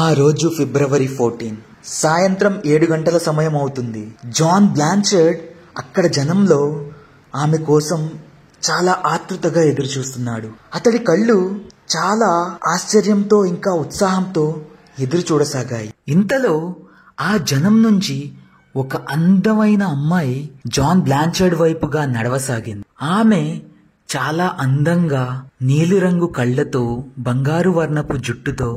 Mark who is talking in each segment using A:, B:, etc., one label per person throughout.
A: ఆ రోజు ఫిబ్రవరి 14 సాయంత్రం 7 గంటల సమయం అవుతుంది. జాన్ బ్లాంచర్డ్ అక్కడ జనంలో ఆమె కోసం చాలా ఆతృతగా ఎదురు చూస్తున్నాడు. అతడి కళ్ళు చాలా ఆశ్చర్యంతో ఇంకా ఉత్సాహంతో ఎదురు చూడసాగాయి. ఇంతలో ఆ జనం నుంచి ఒక అందమైన అమ్మాయి జాన్ బ్లాంచర్డ్ వైపుగా నడవసాగింది. ఆమె చాలా అందంగా నీలిరంగు కళ్ళతో బంగారు వర్ణపు జుట్టుతో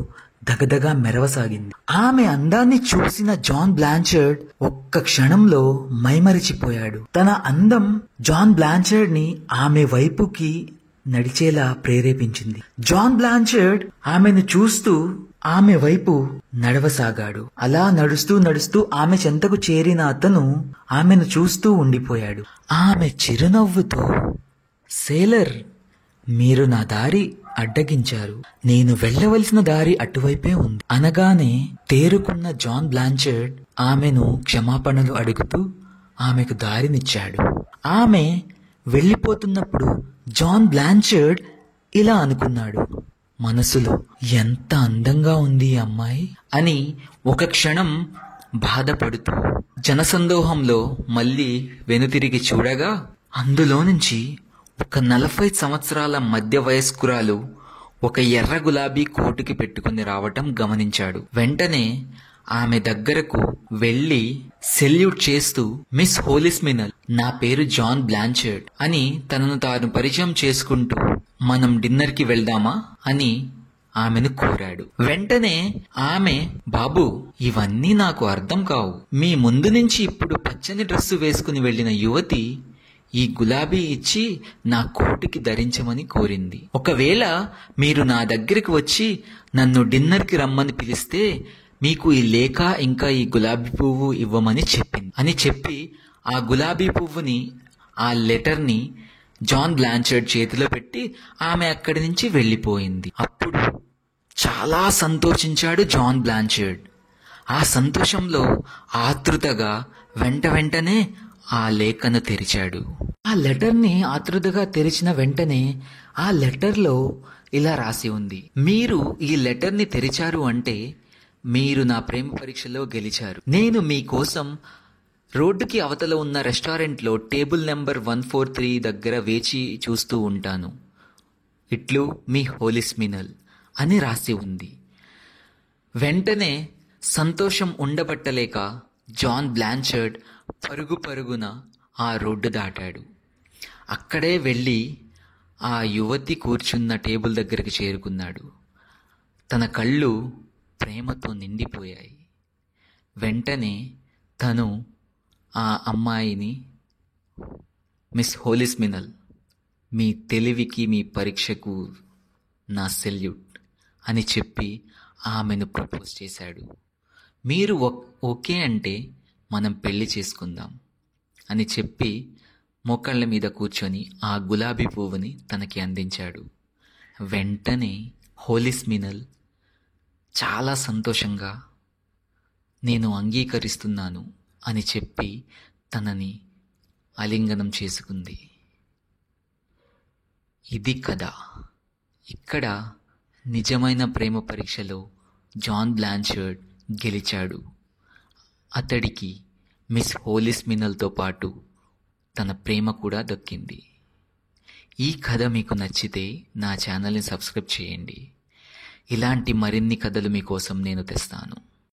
A: దగదగా మెరవసాగింది. ఆమె అందాన్ని చూసిన జాన్ బ్లాంచర్డ్ ఒక్క క్షణంలో మైమరిచిపోయాడు. తన అందం జాన్ బ్లాంచర్డ్ ని ఆమె వైపుకి నడిచేలా ప్రేరేపించింది. జాన్ బ్లాంచర్డ్ ఆమెను చూస్తూ ఆమె వైపు నడవసాగాడు. అలా నడుస్తూ నడుస్తూ ఆమె చెంతకు చేరిన అతను ఆమెను చూస్తూ ఉండిపోయాడు. ఆమె చిరునవ్వుతో, సేలర్, మీరు నా దారి అడ్డగించారు. నేను వెళ్ళవలసిన దారి అటువైపే ఉంది అనగానే తేరుకున్న జాన్ బ్లాంచర్డ్ ఆమెను క్షమాపణలు అడుగుతూ ఆమెకు దారినిచ్చాడు. ఆమె వెళ్ళిపోతున్నప్పుడు జాన్ బ్లాంచర్డ్ ఇలా అనుకున్నాడు మనసులో, ఎంత అందంగా ఉంది ఈ అమ్మాయి అని. ఒక క్షణం బాధపడుతూ జనసందోహంలో మళ్ళీ వెనుతిరిగి చూడగా అందులో నుంచి ఒక 40 సంవత్సరాల మధ్య వయస్కురాలు ఒక ఎర్ర గులాబీ కోటుకి పెట్టుకుని రావటం గమనించాడు. వెంటనే ఆమె దగ్గరకు వెళ్లి సెల్యూట్ చేస్తూ, మిస్ హోలిస్మినల్, నా పేరు జాన్ బ్లాంచర్డ్ అని తనను తాను పరిచయం చేసుకుంటూ, మనం డిన్నర్ కి వెళ్దామా అని ఆమెను కోరాడు. వెంటనే ఆమె, బాబు, ఇవన్నీ నాకు అర్థం కావు. మీ ముందు నుంచి ఇప్పుడు పచ్చని డ్రెస్సు వేసుకుని వెళ్లిన యువతి ఈ గులాబీ ఇచ్చి నా కోటుకి ధరించమని కోరింది. ఒకవేళ మీరు నా దగ్గరికి వచ్చి నన్ను డిన్నర్కి రమ్మని పిలిస్తే మీకు ఈ లేఖ ఇంకా ఈ గులాబీ పువ్వు ఇవ్వమని చెప్పింది అని చెప్పి ఆ గులాబీ పువ్వుని, ఆ లెటర్ని జాన్ బ్లాంచర్డ్ చేతిలో పెట్టి ఆమె అక్కడి నుంచి వెళ్ళిపోయింది. అప్పుడు చాలా సంతోషించాడు జాన్ బ్లాంచర్డ్. ఆ సంతోషంలో ఆతృతగా వెంటనే ఆ లేఖను తెరిచాడు. ఆ లెటర్ని ఆతృతగా తెరిచిన వెంటనే ఆ లెటర్లో ఇలా రాసి ఉంది, మీరు ఈ లెటర్ని తెరిచారు అంటే మీరు నా ప్రేమ పరీక్షలో గెలిచారు. నేను మీకోసం రోడ్డుకి అవతల ఉన్న రెస్టారెంట్లో టేబుల్ నెంబర్ 143 దగ్గర వేచి చూస్తూ ఉంటాను. ఇట్లు మీ హోలిస్మినల్ అని రాసి ఉంది. వెంటనే సంతోషం ఉండబట్టలేక జాన్ బ్లాంచర్డ్ పరుగున ఆ రోడ్డు దాటాడు. అక్కడే వెళ్ళి ఆ యువతి కూర్చున్న టేబుల్ దగ్గరికి చేరుకున్నాడు. తన కళ్ళు ప్రేమతో నిండిపోయాయి. వెంటనే తను ఆ అమ్మాయిని, మిస్ హోలిస్మినల్, మీ తెలివికి మీ పరీక్షకు నా సెల్యూట్ అని చెప్పి ఆమెను ప్రపోజ్ చేశాడు. మీరు ఓకే అంటే మనం పెళ్లి చేసుకుందాం అని చెప్పి మోకాళ్ళ మీద కూర్చొని ఆ గులాబీ పువ్వుని తనకి అందించాడు. వెంటనే హోలిస్మినల్ చాలా సంతోషంగా నేను అంగీకరిస్తున్నాను అని చెప్పి తనని ఆలింగనం చేసుకుంది. ఇది కథ. ఇక్కడ నిజమైన ప్రేమ పరీక్షలో జాన్ బ్లాంచర్డ్ గెలిచాడు. అతడికి మిస్ హోలిస్మినల్తో పాటు తన ప్రేమ కూడా దక్కింది. ఈ కథ మీకు నచ్చితే నా ఛానల్ని సబ్స్క్రైబ్ చేయండి. ఇలాంటి మరిన్ని కథలు మీకోసం నేను తెస్తాను.